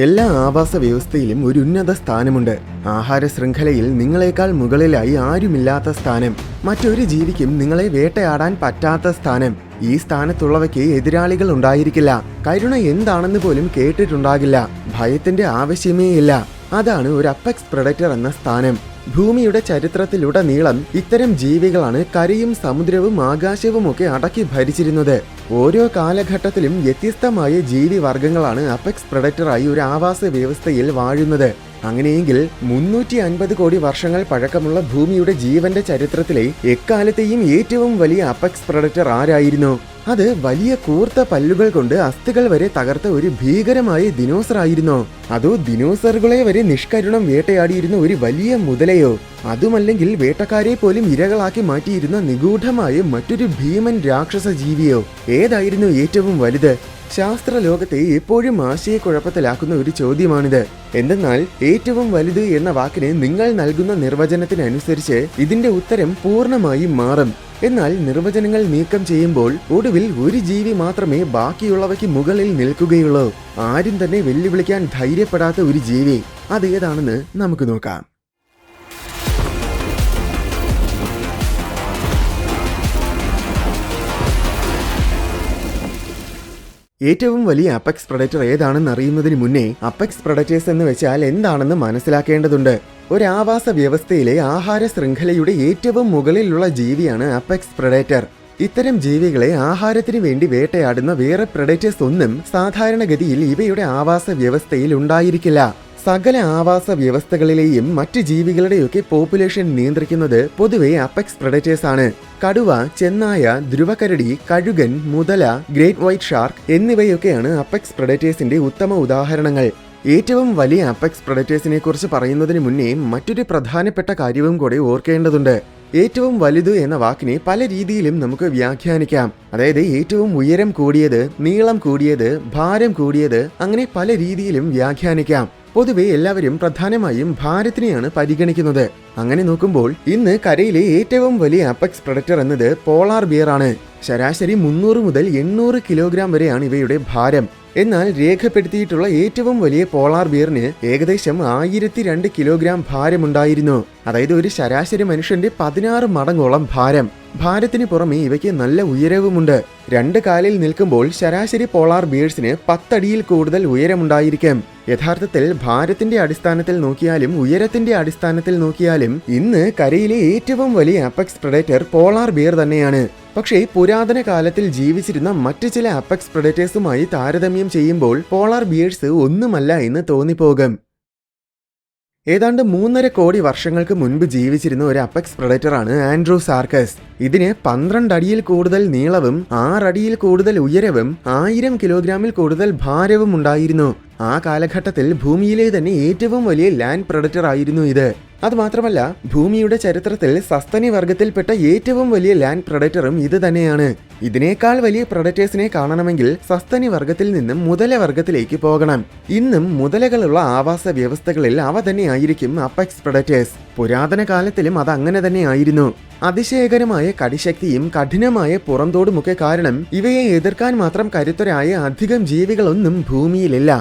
എല്ലാ ആവാസ വ്യവസ്ഥയിലും ഒരു ഉന്നത സ്ഥാനമുണ്ട്. ആഹാര ശൃംഖലയിൽ നിങ്ങളെക്കാൾ മുകളിലായി ആരുമില്ലാത്ത സ്ഥാനം. മറ്റൊരു ജീവിക്കും നിങ്ങളെ വേട്ടയാടാൻ പറ്റാത്ത സ്ഥാനം. ഈ സ്ഥാനത്തുള്ളവയ്ക്ക് എതിരാളികൾ ഉണ്ടായിരിക്കില്ല. കരുണ എന്താണെന്ന് പോലും കേട്ടിട്ടുണ്ടാകില്ല. ഭയത്തിന്റെ ആവശ്യമേ ഇല്ല. അതാണ് ഒരു അപ്പെക്സ് പ്രെഡറ്റർ എന്ന സ്ഥാനം. ഭൂമിയുടെ ചരിത്രത്തിലുടനീളം ഇത്തരം ജീവികളാണ് കരയും സമുദ്രവും ആകാശവും ഒക്കെ അടക്കി ഭരിച്ചിരുന്നത്. ഓരോ കാലഘട്ടത്തിലും വ്യത്യസ്തമായ ജീവിവർഗങ്ങളാണ് അപ്പെക്സ് പ്രെഡറ്ററായി ഒരു ആവാസ വ്യവസ്ഥയിൽ വാഴുന്നത്. അങ്ങനെയെങ്കിൽ 350 കോടി വർഷങ്ങൾ പഴക്കമുള്ള ഭൂമിയുടെ ജീവന്റെ ചരിത്രത്തിലെ എക്കാലത്തെയും ഏറ്റവും വലിയ അപ്പെക്സ് പ്രെഡറ്റർ ആരായിരുന്നു? അത് വലിയ കൂർത്ത പല്ലുകൾ കൊണ്ട് അസ്ഥികൾ വരെ തകർത്ത ഒരു ഭീകരമായ ദിനോസർ ആയിരുന്നോ? അതോ ദിനോസറുകളെ വരെ നിഷ്കരുണം വേട്ടയാടിയിരുന്ന ഒരു വലിയ മുതലയോ? അതുമല്ലെങ്കിൽ വേട്ടക്കാരെ പോലും ഇരകളാക്കി മാറ്റിയിരുന്ന നിഗൂഢമായ മറ്റൊരു ഭീമൻ രാക്ഷസ ജീവിയോ? ഏതായിരുന്നു ഏറ്റവും വലുത്? ശാസ്ത്രലോകത്തെ എപ്പോഴും ആശയക്കുഴപ്പത്തിലാക്കുന്ന ഒരു ചോദ്യമാണിത്. എന്തെന്നാൽ ഏറ്റവും വലുത് എന്ന വാക്കിന് നിങ്ങൾ നൽകുന്ന നിർവചനത്തിനനുസരിച്ച് ഇതിന്റെ ഉത്തരം പൂർണ്ണമായും മാറും. എന്നാൽ നിർവചനങ്ങൾ നീക്കം ചെയ്യുമ്പോൾ ഒടുവിൽ ഒരു ജീവി മാത്രമേ ബാക്കിയുള്ളവയ്ക്ക് മുകളിൽ നിൽക്കുകയുള്ളൂ. ആരും തന്നെ വെല്ലുവിളിക്കാൻ ധൈര്യപ്പെടാത്ത ഒരു ജീവി. അതേതാണെന്ന് നമുക്ക് നോക്കാം. ഏറ്റവും വലിയ അപ്പെക്സ് പ്രെഡറ്റർ ഏതാണെന്ന് അറിയുന്നതിന് മുന്നേ അപ്പെക്സ് പ്രെഡറ്റേഴ്സ് എന്ന് വെച്ചാൽ എന്താണെന്ന് മനസ്സിലാക്കേണ്ടതുണ്ട്. ഒരു ആവാസ വ്യവസ്ഥയിലെ ആഹാര ശൃംഖലയുടെ ഏറ്റവും മുകളിലുള്ള ജീവിയാണ് അപ്പെക്സ് പ്രെഡറ്റർ. ഇത്തരം ജീവികളെ ആഹാരത്തിന് വേണ്ടി വേട്ടയാടുന്ന വേറെ പ്രെഡറ്റേഴ്സ് ഒന്നും സാധാരണഗതിയിൽ ഇവയുടെ ആവാസ വ്യവസ്ഥയിൽ ഉണ്ടായിരിക്കില്ല. സകല ആവാസ വ്യവസ്ഥകളിലെയും മറ്റ് ജീവികളുടെയൊക്കെ പോപ്പുലേഷൻ നിയന്ത്രിക്കുന്നത് പൊതുവെ അപ്പെക്സ് പ്രെഡറ്റേഴ്സ് ആണ്. കടുവ, ചെന്നായ, ധ്രുവകരടി, കഴുകൻ, മുതല, ഗ്രേറ്റ് വൈറ്റ് ഷാർക്ക് എന്നിവയൊക്കെയാണ് അപ്പെക്സ് പ്രെഡറ്റേഴ്സിന്റെ ഉത്തമ ഉദാഹരണങ്ങൾ. ഏറ്റവും വലിയ അപ്പെക്സ് പ്രെഡറ്റേഴ്സിനെ കുറിച്ച് പറയുന്നതിന് മുന്നേ മറ്റൊരു പ്രധാനപ്പെട്ട കാര്യവും കൂടെ ഓർക്കേണ്ടതുണ്ട്. ഏറ്റവും വലുത് എന്ന വാക്കിനെ പല രീതിയിലും നമുക്ക് വ്യാഖ്യാനിക്കാം. അതായത് ഏറ്റവും ഉയരം കൂടിയത്, നീളം കൂടിയത്, ഭാരം കൂടിയത്, അങ്ങനെ പല രീതിയിലും വ്യാഖ്യാനിക്കാം. പൊതുവെ എല്ലാവരും പ്രധാനമായും ഭാരത്തിനെയാണ് പരിഗണിക്കുന്നത്. അങ്ങനെ നോക്കുമ്പോൾ ഇന്ന് കരയിലെ ഏറ്റവും വലിയ അപ്പെക്സ് പ്രെഡറ്റർ എന്നത് പോളാർ ബിയർ ആണ്. ശരാശരി 300 മുതൽ 800 കിലോഗ്രാം വരെയാണ് ഇവയുടെ ഭാരം. എന്നാൽ രേഖപ്പെടുത്തിയിട്ടുള്ള ഏറ്റവും വലിയ പോളാർ ബിയറിന് ഏകദേശം 1002 കിലോഗ്രാം ഭാരമുണ്ടായിരുന്നു. അതായത് ഒരു ശരാശരി മനുഷ്യന്റെ 16 മടങ്ങോളം ഭാരം. ഭാരത്തിന് പുറമെ ഇവയ്ക്ക് നല്ല ഉയരവുമുണ്ട്. 2 കാലിൽ നിൽക്കുമ്പോൾ ശരാശരി പോളാർ ബിയേഴ്സിന് 10 അടിയിൽ കൂടുതൽ ഉയരമുണ്ടായിരിക്കും. യഥാർത്ഥത്തിൽ ഭാരത്തിന്റെ അടിസ്ഥാനത്തിൽ നോക്കിയാലും ഉയരത്തിന്റെ അടിസ്ഥാനത്തിൽ നോക്കിയാലും ഇന്ന് കരയിലെ ഏറ്റവും വലിയ അപ്പെക്സ് പ്രെഡറ്റർ പോളാർ ബിയർ തന്നെയാണ്. പക്ഷേ പുരാതന കാലത്തിൽ ജീവിച്ചിരുന്ന മറ്റ് ചില അപ്പെക്സ് പ്രെഡറ്റേഴ്സുമായി താരതമ്യം ചെയ്യുമ്പോൾ പോളാർ ബിയേഴ്സ് ഒന്നുമല്ല എന്ന് തോന്നിപ്പോകും. ഏതാണ്ട് 3.5 കോടി വർഷങ്ങൾക്ക് മുൻപ് ജീവിച്ചിരുന്ന ഒരു അപ്പെക്സ് പ്രെഡറ്ററാണ് ആൻഡ്രോസാർക്കസ്. ഇതിന് 12 അടിയിൽ കൂടുതൽ നീളവും 6 അടിയിൽ കൂടുതൽ ഉയരവും 1000 കിലോഗ്രാമിൽ കൂടുതൽ ഭാരവും ഉണ്ടായിരുന്നു. ആ കാലഘട്ടത്തിൽ ഭൂമിയിലെ തന്നെ ഏറ്റവും വലിയ ലാൻഡ് പ്രെഡറ്റർ ആയിരുന്നു ഇത്. അതുമാത്രമല്ല, ഭൂമിയുടെ ചരിത്രത്തിൽ സസ്തനി വർഗത്തിൽപ്പെട്ട ഏറ്റവും വലിയ ലാൻഡ് പ്രെഡറ്ററും ഇത് തന്നെയാണ്. ഇതിനേക്കാൾ വലിയ പ്രെഡറ്റേഴ്സിനെ കാണണമെങ്കിൽ സസ്തനി വർഗത്തിൽ നിന്നും മുതല വർഗത്തിലേക്ക് പോകണം. ഇന്നും മുതലകളുള്ള ആവാസ വ്യവസ്ഥകളിൽ അവ തന്നെയായിരിക്കും അപ്പെക്സ് പ്രെഡറ്റേഴ്സ്. പുരാതന കാലത്തിലും അത് അങ്ങനെ തന്നെ ആയിരുന്നു. അതിശയകരമായ കടിശക്തിയും കഠിനമായ പുറന്തോടുമൊക്കെ കാരണം ഇവയെ എതിർക്കാൻ മാത്രം കരുത്തരായ അധികം ജീവികളൊന്നും ഭൂമിയിലില്ല.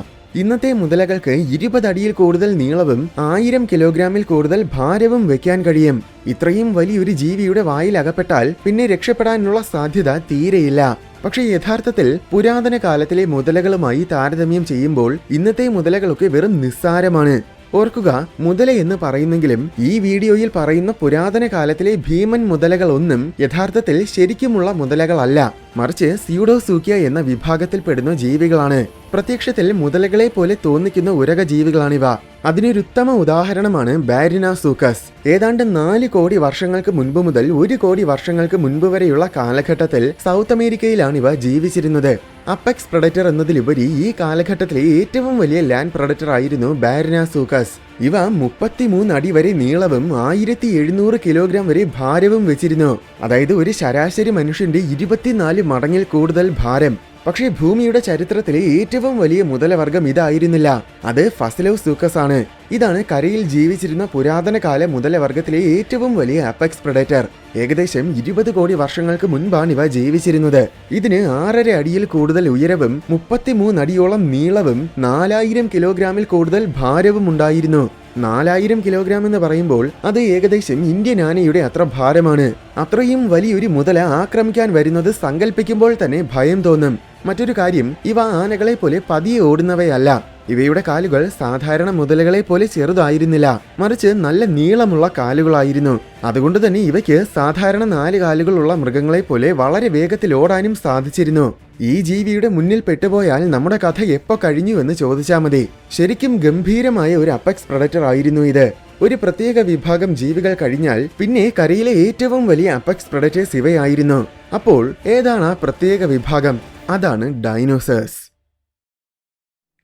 ഇന്നത്തെ മുതലകൾക്ക് 20 അടിയിൽ കൂടുതൽ നീളവും 1000 കിലോഗ്രാമിൽ കൂടുതൽ ഭാരവും വെക്കാൻ കഴിയും. ഇത്രയും വലിയൊരു ജീവിയുടെ വായിൽ അകപ്പെട്ടാൽ പിന്നെ രക്ഷപ്പെടാനുള്ള സാധ്യത തീരെയില്ല. പക്ഷേ യഥാർത്ഥത്തിൽ പുരാതന കാലത്തിലെ മുതലകളുമായി താരതമ്യം ചെയ്യുമ്പോൾ ഇന്നത്തെ മുതലകളൊക്കെ വെറും നിസ്സാരമാണ്. ഓർക്കുക, മുതല എന്ന് പറയുന്നെങ്കിലും ഈ വീഡിയോയിൽ പറയുന്ന പുരാതന കാലത്തിലെ ഭീമൻ മുതലകളൊന്നും യഥാർത്ഥത്തിൽ ശരിക്കുമുള്ള മുതലകളല്ല, മറിച്ച് സ്യൂഡോസൂക്യ എന്ന വിഭാഗത്തിൽപ്പെടുന്ന ജീവികളാണ്. പ്രത്യക്ഷത്തിൽ മുതലകളെ പോലെ തോന്നിക്കുന്ന ഉരക ജീവികളാണിവ. അതിനൊരുത്തമ ഉദാഹരണമാണ് ബാരിനാസൂക്കസ്. ഏതാണ്ട് 4 കോടി വർഷങ്ങൾക്ക് മുൻപ് മുതൽ 1 കോടി വർഷങ്ങൾക്ക് മുൻപ് വരെയുള്ള കാലഘട്ടത്തിൽ സൗത്ത് അമേരിക്കയിലാണ് ഇവ ജീവിച്ചിരുന്നത്. അപ്പെക്സ് പ്രെഡറ്റർ എന്നതിലുപരി ഈ കാലഘട്ടത്തിലെ ഏറ്റവും വലിയ ലാൻഡ് പ്രെഡറ്റർ ആയിരുന്നു ബാരിനാസൂക്കസ്. ഇവ 33 അടി വരെ നീളവും 1700 കിലോഗ്രാം വരെ ഭാരവും വെച്ചിരുന്നു. അതായത് ഒരു ശരാശരി മനുഷ്യന്റെ 24 മടങ്ങിൽ കൂടുതൽ ഭാരം. പക്ഷേ ഭൂമിയുടെ ചരിത്രത്തിലെ ഏറ്റവും വലിയ മുതലവർഗം ഇതായിരുന്നില്ല. അത് ഫസിലോസൂക്കസ് ആണ്. ഇതാണ് കരയിൽ ജീവിച്ചിരുന്ന പുരാതന കാല മുതലവർഗത്തിലെ ഏറ്റവും വലിയ അപെക്സ് പ്രെഡേറ്റർ. ഏകദേശം 20 കോടി വർഷങ്ങൾക്ക് മുൻപാണ് ഇവ ജീവിച്ചിരുന്നത്. ഇതിന് 6.5 അടിയിൽ കൂടുതൽ ഉയരവും 33 അടിയോളം നീളവും 4000 കിലോഗ്രാമിൽ കൂടുതൽ ഭാരവും ഉണ്ടായിരുന്നു. 4000 കിലോഗ്രാം എന്ന് പറയുമ്പോൾ അത് ഏകദേശം ഇന്ത്യൻ ആനയുടെ അത്ര ഭാരമാണ്. അത്രയും വലിയൊരു മുതല ആക്രമിക്കാൻ വരുന്നത് സങ്കല്പിക്കുമ്പോൾ തന്നെ ഭയം തോന്നും. മറ്റൊരു കാര്യം, ഇവ ആനകളെ പോലെ പതിയെ ഓടുന്നവയല്ല. ഇവയുടെ കാലുകൾ സാധാരണ മുതലകളെ പോലെ ചെറുതായിരുന്നില്ല, മറിച്ച് നല്ല നീളമുള്ള കാലുകളായിരുന്നു. അതുകൊണ്ട് തന്നെ ഇവയ്ക്ക് സാധാരണ 4 കാലുകളുള്ള മൃഗങ്ങളെ പോലെ വളരെ വേഗത്തിൽ ഓടാനും സാധിച്ചിരുന്നു. ഈ ജീവിയുടെ മുന്നിൽ പെട്ടുപോയാൽ നമ്മുടെ കഥ എപ്പോ കഴിഞ്ഞുവെന്ന് ചോദിച്ചാൽ മതി. ശരിക്കും ഗംഭീരമായ ഒരു അപെക്സ് പ്രെഡേറ്റർ ആയിരുന്നു ഇത്. ഒരു പ്രത്യേക വിഭാഗം ജീവികൾ കഴിഞ്ഞാൽ പിന്നെ കരയിലെ ഏറ്റവും വലിയ അപെക്സ് പ്രെഡേറ്റേഴ്സ് ഇവയായിരുന്നു. അപ്പോൾ ഏതാണ് ആ പ്രത്യേക വിഭാഗം? അതാണ് ഡൈനോസേഴ്സ്.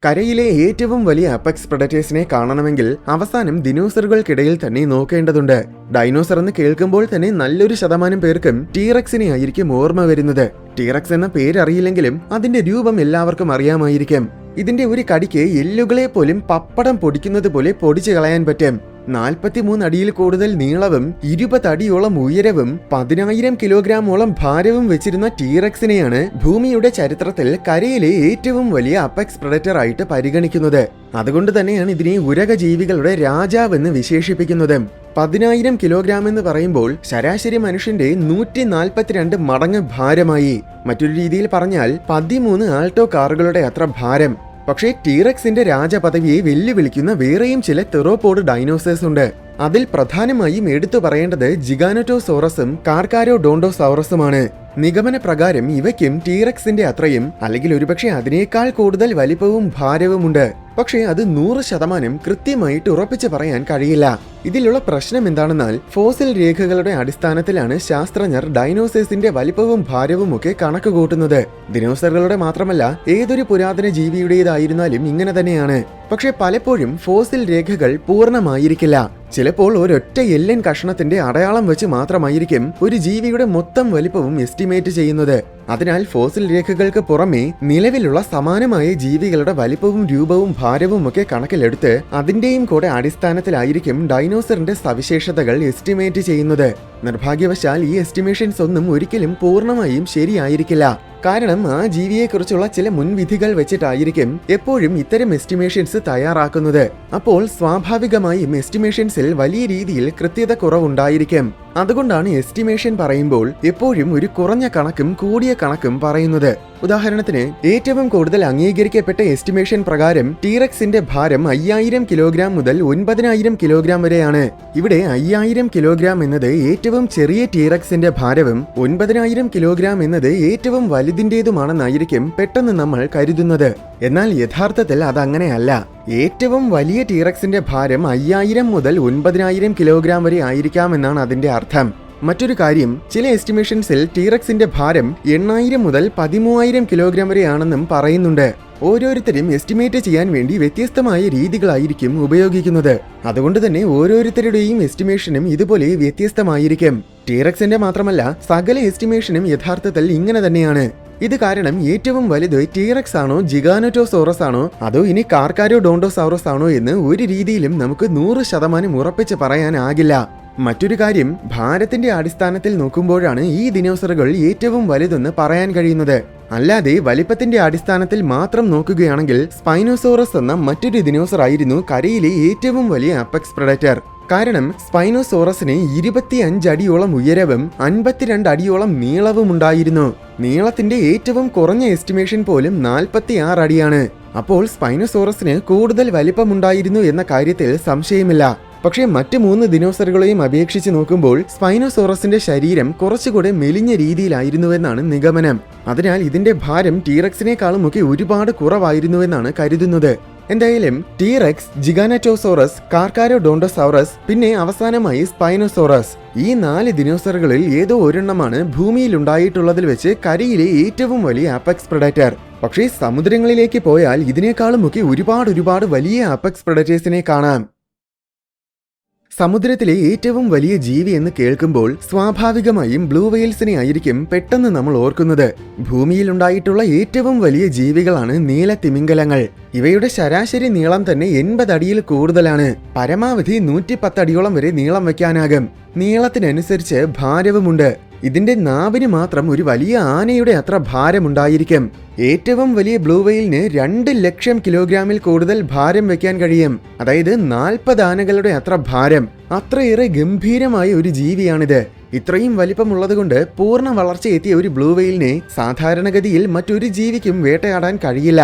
കരയിലെ ഏറ്റവും വലിയ അപെക്സ് പ്രെഡേറ്റേഴ്സിനെ കാണണമെങ്കിൽ അവസാനം ദിനോസറുകൾക്കിടയിൽ തന്നെ നോക്കേണ്ടതുണ്ട്. ഡൈനോസർ എന്ന് കേൾക്കുമ്പോൾ തന്നെ നല്ലൊരു ശതമാനം പേർക്കും ടീറക്സിനെ ആയിരിക്കും ഓർമ്മ വരുന്നത്. ടീറക്സ് എന്ന പേരറിയില്ലെങ്കിലും അതിന്റെ രൂപം എല്ലാവർക്കും അറിയാമായിരിക്കും. ഇതിന്റെ ഒരു കടിക്ക് എല്ലുകളെ പോലും പപ്പടം പൊടിക്കുന്നത് പോലെ പൊടിച്ചു കളയാൻ പറ്റും. 43 അടിയിൽ കൂടുതൽ നീളവും 20 അടിയോളം ഉയരവും 10000 കിലോഗ്രാമോളം ഭാരവും വെച്ചിരുന്ന ടീറക്സിനെയാണ് ഭൂമിയുടെ ചരിത്രത്തിൽ കരയിലെ ഏറ്റവും വലിയ അപെക്സ് പ്രെഡേറ്റർ ആയിട്ട് പരിഗണിക്കുന്നത്. അതുകൊണ്ട് തന്നെയാണ് ഇതിനെ ഉരക ജീവികളുടെ രാജാവെന്ന് വിശേഷിപ്പിക്കുന്നത്. 10000 കിലോഗ്രാം എന്ന് പറയുമ്പോൾ ശരാശരി മനുഷ്യന്റെ 142 മടങ്ങ് ഭാരമായി. മറ്റൊരു രീതിയിൽ പറഞ്ഞാൽ 13 ആൾട്ടോ കാറുകളുടെ അത്ര ഭാരം. പക്ഷേ ടീറക്സിന്റെ രാജപദവിയെ വെല്ലുവിളിക്കുന്ന വേറെയും ചില തെറോപോഡ് ഡൈനോസേഴ്സ് ഉണ്ട്. അതിൽ പ്രധാനമായും എടുത്തു പറയേണ്ടത് ജിഗാനോറ്റോസോറസും കാർക്കാരോഡോണ്ടോസൗറസുമാണ്. നിഗമന പ്രകാരം ഇവയ്ക്കും ടീറക്സിന്റെ അത്രയും അല്ലെങ്കിൽ ഒരുപക്ഷെ അതിനേക്കാൾ കൂടുതൽ വലിപ്പവും ഭാരവുമുണ്ട്. പക്ഷേ അത് 100% കൃത്യമായിട്ട് ഉറപ്പിച്ച് പറയാൻ കഴിയില്ല. ഇതിലുള്ള പ്രശ്നം എന്താണെന്നാൽ ഫോസിൽ രേഖകളുടെ അടിസ്ഥാനത്തിലാണ് ശാസ്ത്രജ്ഞർ ഡൈനോസേഴ്സിന്റെ വലിപ്പവും ഭാരവും ഒക്കെ കണക്ക് കൂട്ടുന്നത്. ദിനോസറുകളുടെ മാത്രമല്ല ഏതൊരു പുരാതന ജീവിയുടേതായിരുന്നാലും ഇങ്ങനെ തന്നെയാണ്. പക്ഷെ പലപ്പോഴും ഫോസിൽ രേഖകൾ പൂർണ്ണമായിരിക്കില്ല. ചിലപ്പോൾ ഒരൊറ്റ എല്ലൻ കഷ്ണത്തിന്റെ അടയാളം വെച്ച് മാത്രമായിരിക്കും ഒരു ജീവിയുടെ മൊത്തം വലിപ്പവും എസ്റ്റിമേറ്റ് ചെയ്യുന്നത്. അതിനാൽ ഫോസിൽ രേഖകൾക്ക് പുറമെ നിലവിലുള്ള സമാനമായ ജീവികളുടെ വലിപ്പവും രൂപവും ഭാരവും ഒക്കെ കണക്കിലെടുത്ത് അതിന്റെയും കൂടെ അടിസ്ഥാനത്തിലായിരിക്കും ഡൈനോസറിന്റെ സവിശേഷതകൾ എസ്റ്റിമേറ്റ് ചെയ്യുന്നത്. നിർഭാഗ്യവശാൽ ഈ എസ്റ്റിമേഷൻസ് ഒന്നും ഒരിക്കലും പൂർണ്ണമായും ശരിയായിരിക്കില്ല. കാരണം ആ ജീവിയെക്കുറിച്ചുള്ള ചില മുൻവിധികൾ വെച്ചിട്ടായിരിക്കും എപ്പോഴും ഇത്തരം എസ്റ്റിമേഷൻസ് തയ്യാറാക്കുന്നത്. അപ്പോൾ സ്വാഭാവികമായും എസ്റ്റിമേഷൻസിൽ വലിയ രീതിയിൽ കൃത്യത കുറവുണ്ടായിരിക്കും. അതുകൊണ്ടാണ് എസ്റ്റിമേഷൻ പറയുമ്പോൾ എപ്പോഴും ഒരു കുറഞ്ഞ കണക്കും കൂടിയ കണക്കും പറയുന്നത്. ഉദാഹരണത്തിന് ഏറ്റവും കൂടുതൽ അംഗീകരിക്കപ്പെട്ട എസ്റ്റിമേഷൻ പ്രകാരം ടീറക്സിന്റെ ഭാരം 5000 കിലോഗ്രാം മുതൽ 9000 കിലോഗ്രാം വരെയാണ്. ഇവിടെ 5000 കിലോഗ്രാം എന്നത് ഏറ്റവും ചെറിയ ടീറക്സിന്റെ ഭാരവും 9000 കിലോഗ്രാം എന്നത് ഏറ്റവും വലുതിന്റേതുമാണെന്നായിരിക്കും പെട്ടെന്ന് നമ്മൾ കരുതുന്നത്. എന്നാൽ യഥാർത്ഥത്തിൽ അതങ്ങനെയല്ല. ഏറ്റവും വലിയ ടീറക്സിന്റെ ഭാരം 5000 മുതൽ 9000 കിലോഗ്രാം വരെ ആയിരിക്കാമെന്നാണ് അതിന്റെ അർത്ഥം. മറ്റൊരു കാര്യം, ചില എസ്റ്റിമേഷൻസിൽ ടീറക്സിന്റെ ഭാരം 8000 മുതൽ 13000 കിലോഗ്രാം വരെയാണെന്നും പറയുന്നുണ്ട്. ഓരോരുത്തരും എസ്റ്റിമേറ്റ് ചെയ്യാൻ വേണ്ടി വ്യത്യസ്തമായ രീതികളായിരിക്കും ഉപയോഗിക്കുന്നത്. അതുകൊണ്ട് തന്നെ ഓരോരുത്തരുടെയും എസ്റ്റിമേഷനും ഇതുപോലെ വ്യത്യസ്തമായിരിക്കും. ടീറക്സിന്റെ മാത്രമല്ല സകല എസ്റ്റിമേഷനും യഥാർത്ഥത്തിൽ ഇങ്ങനെ തന്നെയാണ്. ഇത് കാരണം ഏറ്റവും വലുത് ടീറക്സ് ആണോ ജിഗാനോറ്റോസോറസ് ആണോ അതോ ഇനി കാർക്കാരോഡോണ്ടോസൗറസ് ആണോ എന്ന് ഒരു രീതിയിലും നമുക്ക് 100% ഉറപ്പിച്ച് പറയാനാകില്ല. മറ്റൊരു കാര്യം, ഭാരത്തിന്റെ അടിസ്ഥാനത്തിൽ നോക്കുമ്പോഴാണ് ഈ ദിനോസറുകൾ ഏറ്റവും വലുതെന്ന് പറയാൻ കഴിയുന്നത്. അല്ലാതെ വലിപ്പത്തിന്റെ അടിസ്ഥാനത്തിൽ മാത്രം നോക്കുകയാണെങ്കിൽ സ്പൈനോസോറസ് എന്ന മറ്റൊരു ദിനോസർ ആയിരുന്നു കരയിലെ ഏറ്റവും വലിയ അപെക്സ് പ്രെഡേറ്റർ. കാരണം സ്പൈനോസോറസിന് 25 അടിയോളം ഉയരവും 52 അടിയോളം നീളവും ഉണ്ടായിരുന്നു. നീളത്തിന്റെ ഏറ്റവും കുറഞ്ഞ എസ്റ്റിമേഷൻ പോലും 46 അടിയാണ്. അപ്പോൾ സ്പൈനോസോറസിന് കൂടുതൽ വലിപ്പമുണ്ടായിരുന്നു എന്ന കാര്യത്തിൽ സംശയമില്ല. പക്ഷേ മറ്റ് 3 ദിനോസറുകളെയും അപേക്ഷിച്ച് നോക്കുമ്പോൾ സ്പൈനോസോറസിന്റെ ശരീരം കുറച്ചുകൂടെ മെലിഞ്ഞ രീതിയിലായിരുന്നുവെന്നാണ് നിഗമനം. അതിനാൽ ഇതിന്റെ ഭാരം ടീറക്സിനേക്കാളും ഒക്കെ ഒരുപാട് കുറവായിരുന്നുവെന്നാണ് കരുതുന്നത്. എന്തായാലും ടീറക്സ്, ജിഗാനോറ്റോസോറസ്, കാർക്കാരോഡോണ്ടോസൗറസ് പിന്നെ അവസാനമായി സ്പൈനോസോറസ്, ഈ 4 ദിനോസറുകളിൽ ഏതോ ഒരെണ്ണമാണ് ഭൂമിയിൽ ഉണ്ടായിട്ടുള്ളതിൽ വെച്ച് കരയിലെ ഏറ്റവും വലിയ അപെക്സ് പ്രെഡേറ്റർ. പക്ഷേ സമുദ്രങ്ങളിലേക്ക് പോയാൽ ഇതിനേക്കാളും ഒക്കെ ഒരുപാട് വലിയ അപെക്സ് പ്രെഡേറ്റേഴ്സിനെ കാണാം. സമുദ്രത്തിലെ ഏറ്റവും വലിയ ജീവി എന്ന് കേൾക്കുമ്പോൾ സ്വാഭാവികമായും ബ്ലൂ വെയിൽസിനെ ആയിരിക്കും പെട്ടെന്ന് നമ്മൾ ഓർക്കുന്നത്. ഭൂമിയിലുണ്ടായിട്ടുള്ള ഏറ്റവും വലിയ ജീവികളാണ് നീലത്തിമിംഗലങ്ങൾ. ഇവയുടെ ശരാശരി നീളം തന്നെ 80 അടിയിൽ കൂടുതലാണ്. പരമാവധി 110 അടിയോളം വരെ നീളം വയ്ക്കാനാകും. നീളത്തിനനുസരിച്ച് ഭാരവുമുണ്ട്. ഇതിന്റെ നാവിന് മാത്രം ഒരു വലിയ ആനയുടെ അത്ര ഭാരമുണ്ടായിരിക്കും. ഏറ്റവും വലിയ ബ്ലൂ വെയിലിന് 2 ലക്ഷം കിലോഗ്രാമിൽ കൂടുതൽ ഭാരം വയ്ക്കാൻ കഴിയും. അതായത് 40 ആനകളുടെ അത്ര ഭാരം. അത്രയേറെ ഗംഭീരമായ ഒരു ജീവിയാണിത്. ഇത്രയും വലിപ്പമുള്ളതുകൊണ്ട് പൂർണ്ണ വളർച്ചയെത്തിയ ഒരു ബ്ലൂ വെയിലിനെ സാധാരണഗതിയിൽ മറ്റൊരു ജീവിക്കും വേട്ടയാടാൻ കഴിയില്ല.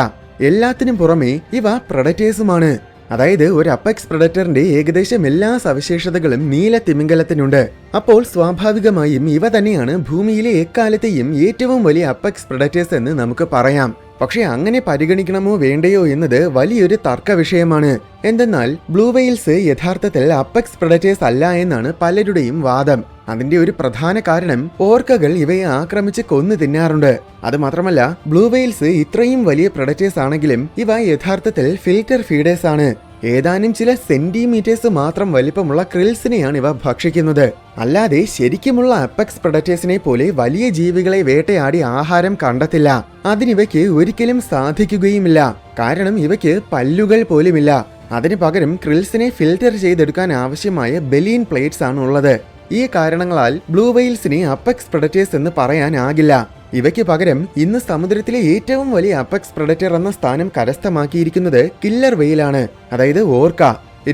എല്ലാത്തിനും പുറമെ ഇവ പ്രഡറ്റേഴ്സുമാണ്. അതായത് ഒരു അപ്പെക്സ് പ്രഡറ്ററിന്റെ ഏകദേശം എല്ലാ സവിശേഷതകളും നീലത്തിമിംഗലത്തിനുണ്ട്. അപ്പോൾ സ്വാഭാവികമായും ഇവ തന്നെയാണ് ഭൂമിയിലെ എക്കാലത്തെയും ഏറ്റവും വലിയ അപ്പെക്സ് പ്രഡറ്റേഴ്സ് എന്ന് നമുക്ക് പറയാം. പക്ഷെ അങ്ങനെ പരിഗണിക്കണമോ വേണ്ടയോ എന്നത് വലിയൊരു തർക്ക വിഷയമാണ്. എന്തെന്നാൽ ബ്ലൂ വെയിൽസ് യഥാർത്ഥത്തിൽ അപ്പെക്സ് പ്രഡറ്റേഴ്സ് അല്ല എന്നാണ് പലരുടെയും വാദം. അതിന്റെ ഒരു പ്രധാന കാരണം ഓർക്കകൾ ഇവയെ ആക്രമിച്ച് കൊന്നു തിന്നാറുണ്ട്. അതുമാത്രമല്ല, ബ്ലൂ വെയിൽസ് ഇത്രയും വലിയ പ്രഡറ്റേഴ്സ് ആണെങ്കിലും ഇവ യഥാർത്ഥത്തിൽ ഫിൽറ്റർ ഫീഡേഴ്സ് ആണ്. ഏതാനും ചില സെന്റിമീറ്റേഴ്സ് മാത്രം വലിപ്പമുള്ള ക്രിൽസിനെയാണ് ഇവ ഭക്ഷിക്കുന്നത്. അല്ലാതെ ശരിക്കുമുള്ള അപ്പെക്സ് പ്രഡറ്റേഴ്സിനെ പോലെ വലിയ ജീവികളെ വേട്ടയാടി ആഹാരം കണ്ടെത്തില്ല. അതിനിവയ്ക്ക് ഒരിക്കലും സാധിക്കുകയുമില്ല. കാരണം ഇവയ്ക്ക് പല്ലുകൾ പോലുമില്ല. അതിനു പകരം ക്രിൽസിനെ ഫിൽറ്റർ ചെയ്തെടുക്കാൻ ആവശ്യമായ ബെലീൻ പ്ലേറ്റ്സ് ആണ് ഉള്ളത്. ഈ കാരണങ്ങളാൽ ബ്ലൂ വെയിൽസിനെ അപ്പെക്സ് പ്രഡറ്റേഴ്സ് എന്ന് പറയാനാകില്ല. ഇവയ്ക്ക് പകരം ഇന്ന് സമുദ്രത്തിലെ ഏറ്റവും വലിയ അപ്പെക്സ് പ്രഡറ്റർ എന്ന സ്ഥാനം കരസ്ഥമാക്കിയിരിക്കുന്നത് കില്ലർ വെയിലാണ്. അതായത് ഓർക്ക.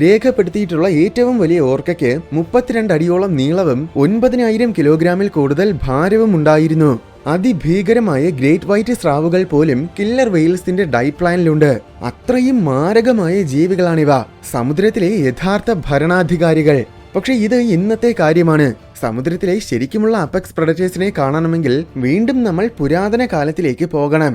രേഖപ്പെടുത്തിയിട്ടുള്ള ഏറ്റവും വലിയ ഓർക്കയ്ക്ക് 32 അടിയോളം നീളവും 9000 കിലോഗ്രാമിൽ കൂടുതൽ ഭാരവും ഉണ്ടായിരുന്നു. അതിഭീകരമായ ഗ്രേറ്റ് വൈറ്റ് സ്രാവുകൾ പോലും കില്ലർ വെയിൽസിന്റെ ഡയറ്റ് പ്ലാനിലുണ്ട്. അത്രയും മാരകമായ ജീവികളാണിവ, സമുദ്രത്തിലെ യഥാർത്ഥ ഭരണാധികാരികൾ. പക്ഷെ ഇത് ഇന്നത്തെ കാര്യമാണ്. സമുദ്രത്തിലെ ശരിക്കുമുള്ള അപ്പെക്സ് പ്രഡറ്റേഴ്സിനെ കാണണമെങ്കിൽ വീണ്ടും നമ്മൾ പുരാതന കാലത്തിലേക്ക് പോകണം.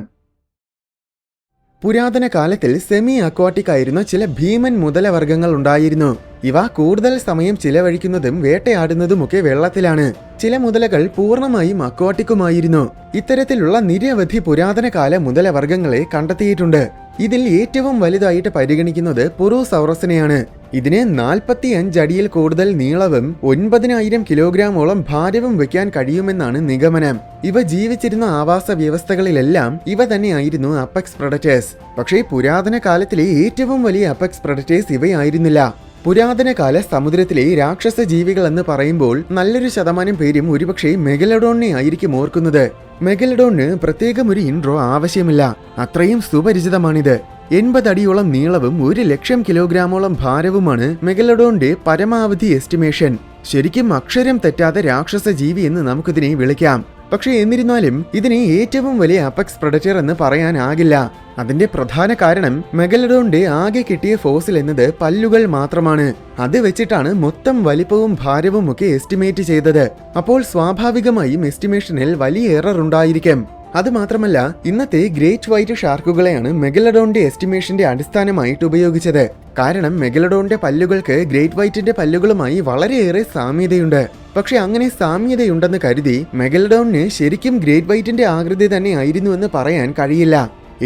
പുരാതന കാലത്തിൽ സെമി അക്വാട്ടിക് ആയിരുന്ന ചില ഭീമൻ മുതലവർഗ്ഗങ്ങൾ ഉണ്ടായിരുന്നു. ഇവ കൂടുതൽ സമയം ചിലവഴിക്കുന്നതും വേട്ടയാടുന്നതുമൊക്കെ വെള്ളത്തിലാണ്. ചില മുതലകൾ പൂർണ്ണമായും അക്വാട്ടിക്കുമായിരുന്നു. ഇത്തരത്തിലുള്ള നിരവധി പുരാതന കാല മുതലവർഗ്ഗങ്ങളെ കണ്ടെത്തിയിട്ടുണ്ട്. ഇതിൽ ഏറ്റവും വലുതായിട്ട് പരിഗണിക്കുന്നത് പുറോസൗറസിനെയാണ്. ഇതിന് 45 അടിയിൽ കൂടുതൽ നീളവും 9000 കിലോഗ്രാമോളം ഭാരവും വയ്ക്കാൻ കഴിയുമെന്നാണ് നിഗമനം. ഇവ ജീവിച്ചിരുന്ന ആവാസ വ്യവസ്ഥകളിലെല്ലാം ഇവ തന്നെയായിരുന്നു അപ്പെക്സ് പ്രഡറ്റേഴ്സ്. പക്ഷേ പുരാതന കാലത്തിലെ ഏറ്റവും വലിയ അപ്പെക്സ് പ്രഡറ്റേഴ്സ് ഇവയായിരുന്നില്ല. പുരാതന കാല സമുദ്രത്തിലെ രാക്ഷസ ജീവികൾ എന്ന് പറയുമ്പോൾ നല്ലൊരു ശതമാനം പേരും ഒരുപക്ഷെ മെഗലഡോണിനെ ആയിരിക്കും ഓർക്കുന്നത്. മെഗലഡോണിന് പ്രത്യേകം ഒരു ഇൻട്രോ ആവശ്യമില്ല. അത്രയും സുപരിചിതമാണിത്. 80 അടിയോളം നീളവും 1 ലക്ഷം കിലോഗ്രാമോളം ഭാരവുമാണ് മെഗലഡോണിന്റെ പരമാവധി എസ്റ്റിമേഷൻ. ശരിക്കും അക്ഷരം തെറ്റാത്ത രാക്ഷസ ജീവി എന്ന് നമുക്കിതിനെ വിളിക്കാം. പക്ഷെ എന്നിരുന്നാലും ഇതിനെ ഏറ്റവും വലിയ അപ്പെക്സ് പ്രഡറ്റർ എന്ന് പറയാനാകില്ല. അതിന്റെ പ്രധാന കാരണം മെഗലഡോണിന്റെ ആകെ കിട്ടിയ ഫോസിൽ എന്നത് പല്ലുകൾ മാത്രമാണ്. അത് വെച്ചിട്ടാണ് മൊത്തം വലിപ്പവും ഭാരവും ഒക്കെ എസ്റ്റിമേറ്റ് ചെയ്തത്. അപ്പോൾ സ്വാഭാവികമായും എസ്റ്റിമേഷനിൽ വലിയ എറർ ഉണ്ടായിരിക്കും. അതുമാത്രമല്ല, ഇന്നത്തെ ഗ്രേറ്റ് വൈറ്റ് ഷാർക്കുകളെയാണ് മെഗലഡോണിന്റെ എസ്റ്റിമേഷന്റെ അടിസ്ഥാനമായിട്ട് ഉപയോഗിച്ചത്. കാരണം മെഗലഡോണിന്റെ പല്ലുകൾക്ക് ഗ്രേറ്റ് വൈറ്റിന്റെ പല്ലുകളുമായി വളരെയേറെ സാമ്യതയുണ്ട്. പക്ഷെ അങ്ങനെ സാമ്യതയുണ്ടെന്ന് കരുതി മെഗലഡോണിന് ശരിക്കും ഗ്രേറ്റ് വൈറ്റിന്റെ ആകൃതി തന്നെ ആയിരുന്നു എന്ന് പറയാൻ കഴിയില്ല.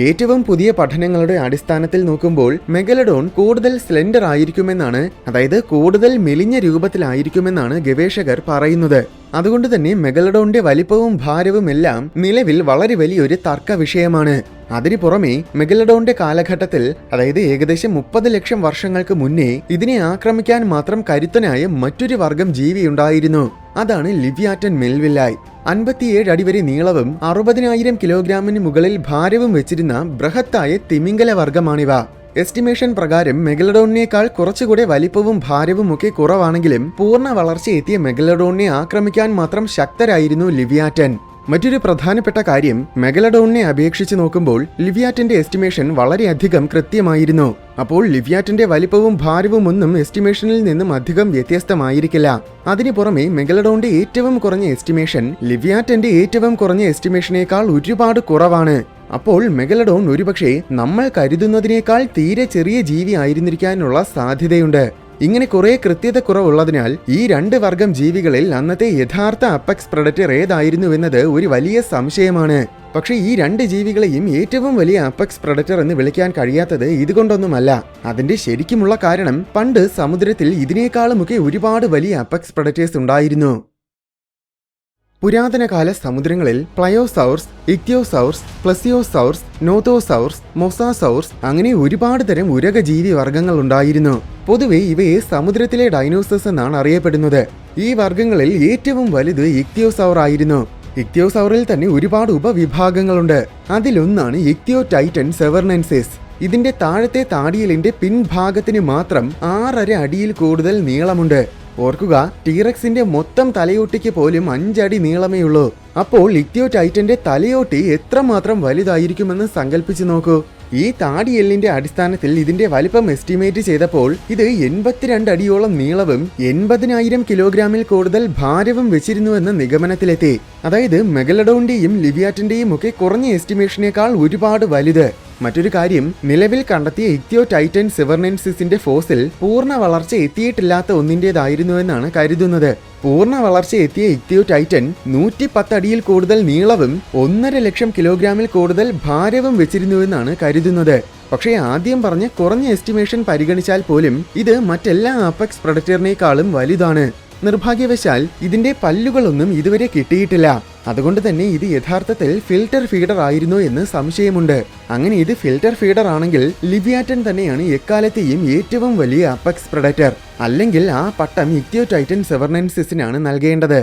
ഏറ്റവും പുതിയ പഠനങ്ങളുടെ അടിസ്ഥാനത്തിൽ നോക്കുമ്പോൾ മെഗലഡോൺ കൂടുതൽ സ്ലെൻഡർ ആയിരിക്കുമെന്നാണ്, അതായത് കൂടുതൽ മെലിഞ്ഞ രൂപത്തിലായിരിക്കുമെന്നാണ് ഗവേഷകർ പറയുന്നത്. അതുകൊണ്ട് തന്നെ മെഗലഡോണിന്റെ വലിപ്പവും ഭാരവും എല്ലാം നിലവിൽ വളരെ വലിയൊരു തർക്ക വിഷയമാണ്. അതിനു പുറമെ മെഗലഡോണിന്റെ കാലഘട്ടത്തിൽ, അതായത് ഏകദേശം 30 ലക്ഷം വർഷങ്ങൾക്ക് മുന്നേ ഇതിനെ ആക്രമിക്കാൻ മാത്രം കരുത്തനായ മറ്റൊരു വർഗം ജീവിയുണ്ടായിരുന്നു. അതാണ് ലിവ്യാറ്റൻ മെൽവില്ലായ്. 57 അടി വരെ നീളവും 60,000 കിലോഗ്രാമിന് മുകളിൽ ഭാരവും വെച്ചിരുന്ന ബൃഹത്തായ തിമിംഗല വർഗമാണിവ. എസ്റ്റിമേഷൻ പ്രകാരം മെഗലഡോണിനേക്കാൾ കുറച്ചുകൂടെ വലിപ്പവും ഭാരവും ഒക്കെ കുറവാണെങ്കിലും പൂർണ്ണ വളർച്ചയെത്തിയ മെഗലഡോണിനെ ആക്രമിക്കാൻ മാത്രം ശക്തരായിരുന്നു ലിവ്യാറ്റൻ. മറ്റൊരു പ്രധാനപ്പെട്ട കാര്യം, മെഗലഡോണിനെ അപേക്ഷിച്ച് നോക്കുമ്പോൾ ലിവ്യാറ്റന്റെ എസ്റ്റിമേഷൻ വളരെയധികം കൃത്യമായിരുന്നു. അപ്പോൾ ലിവ്യാറ്റന്റെ വലിപ്പവും ഭാരവും ഒന്നും എസ്റ്റിമേഷനിൽ നിന്നും അധികം വ്യത്യസ്തമായിരിക്കില്ല. അതിനു പുറമെ മെഗലഡോണിന്റെ ഏറ്റവും കുറഞ്ഞ എസ്റ്റിമേഷൻ ലിവ്യാറ്റന്റെ ഏറ്റവും കുറഞ്ഞ എസ്റ്റിമേഷനേക്കാൾ ഒരുപാട് കുറവാണ്. അപ്പോൾ മെഗലഡോൺ ഒരുപക്ഷെ നമ്മൾ കരുതുന്നതിനേക്കാൾ തീരെ ചെറിയ ജീവി ആയിരുന്നിരിക്കാനുള്ള സാധ്യതയുണ്ട്. ഇങ്ങനെ കുറെ കൃത്യത കുറവുള്ളതിനാൽ ഈ രണ്ട് വർഗം ജീവികളിൽ അന്നത്തെ യഥാർത്ഥ അപ്പെക്സ് പ്രെഡറ്റർ ഏതായിരുന്നുവെന്നത് ഒരു വലിയ സംശയമാണ്. പക്ഷേ ഈ രണ്ട് ജീവികളെയും ഏറ്റവും വലിയ അപ്പെക്സ് പ്രെഡറ്റർ എന്ന് വിളിക്കാൻ കഴിയാത്തത് ഇതുകൊണ്ടൊന്നുമല്ല. അതിന്റെ ശരിക്കുമുള്ള കാരണം പണ്ട് സമുദ്രത്തിൽ ഇതിനേക്കാളുമൊക്കെ ഒരുപാട് വലിയ അപ്പെക്സ് പ്രെഡറ്റേഴ്സ് ഉണ്ടായിരുന്നു. പുരാതനകാല സമുദ്രങ്ങളിൽ പ്ലയോസൗർസ്, ഇക്തിയോസൗർസ്, പ്ലസിയോസൗർസ്, നോതോസൗർസ്, മൊസാസൗർസ് അങ്ങനെ ഒരുപാട് തരം ഉരകജീവി വർഗ്ഗങ്ങൾ ഉണ്ടായിരുന്നു. പൊതുവെ ഇവയെ സമുദ്രത്തിലെ ഡൈനോസേഴ്സ് എന്നാണ് അറിയപ്പെടുന്നത്. ഈ വർഗ്ഗങ്ങളിൽ ഏറ്റവും വലുത് ഇക്തിയോസൗർ ആയിരുന്നു. ഇക്തിയോസൗറിൽ തന്നെ ഒരുപാട് ഉപവിഭാഗങ്ങളുണ്ട്. അതിലൊന്നാണ് ഇക്തിയോടൈറ്റൻ സെവർനൻസിസ്. ഇതിന്റെ താഴത്തെ താടിയലിന്റെ പിൻഭാഗത്തിന് മാത്രം 6.5 അടിയിൽ കൂടുതൽ നീളമുണ്ട്. ഓർക്കുക, ടീറക്സിന്റെ മൊത്തം തലയോട്ടിക്ക് പോലും 5 അടി നീളമേ ഉള്ളൂ. അപ്പോൾ ഇക്തിയോടൈറ്റന്റെ തലയോട്ടി എത്രമാത്രം വലുതായിരിക്കുമെന്ന് സങ്കല്പിച്ചു നോക്കൂ. ഈ താടിയെല്ലിന്റെ അടിസ്ഥാനത്തിൽ ഇതിന്റെ വലിപ്പം എസ്റ്റിമേറ്റ് ചെയ്തപ്പോൾ ഇത് 82 അടിയോളം നീളവും 80,000 കിലോഗ്രാമിൽ കൂടുതൽ ഭാരവും വെച്ചിരുന്നുവെന്ന നിഗമനത്തിലെത്തി. അതായത് മെഗലഡോന്റെയും ലിവിയാറ്റന്റെയും ഒക്കെ കുറഞ്ഞ എസ്റ്റിമേഷനേക്കാൾ ഒരുപാട് വലുത്. മറ്റൊരു കാര്യം, നിലവിൽ കണ്ടെത്തിയ ഇക്തിയോടൈറ്റൻ സെവർനൻസിസിന്റെ ഫോസിൽ പൂർണ്ണ വളർച്ച എത്തിയിട്ടില്ലാത്ത ഒന്നിന്റേതായിരുന്നുവെന്നാണ് കരുതുന്നത്. പൂർണ്ണ വളർച്ച എത്തിയ ഇക്തിയോടൈറ്റൻ 110 അടിയിൽ കൂടുതൽ നീളവും 1.5 ലക്ഷം കിലോഗ്രാമിൽ കൂടുതൽ ഭാരവും വെച്ചിരുന്നുവെന്നാണ് കരുതുന്നത്. പക്ഷേ ആദ്യം പറഞ്ഞ കുറഞ്ഞ എസ്റ്റിമേഷൻ പരിഗണിച്ചാൽ പോലും ഇത് മറ്റെല്ലാ അപ്പെക്സ് പ്രെഡറ്ററിനേക്കാളും വലുതാണ്. നിർഭാഗ്യവശാൽ ഇതിന്റെ പല്ലുകളൊന്നും ഇതുവരെ കിട്ടിയിട്ടില്ല. അതുകൊണ്ട് തന്നെ ഇത് യഥാർത്ഥത്തിൽ ഫിൽട്ടർ ഫീഡർ ആയിരുന്നോ എന്ന് സംശയമുണ്ട്. അങ്ങനെ ഇത് ഫിൽട്ടർ ഫീഡർ ആണെങ്കിൽ ലിവിയാറ്റൻ തന്നെയാണ് എക്കാലത്തെയും ഏറ്റവും വലിയ അപ്പെക്സ് പ്രെഡറ്റർ. അല്ലെങ്കിൽ ആ പട്ടം ഇക്തിയോടൈറ്റൻ സെവർനൻസിസിനാണ് നൽകേണ്ടത്.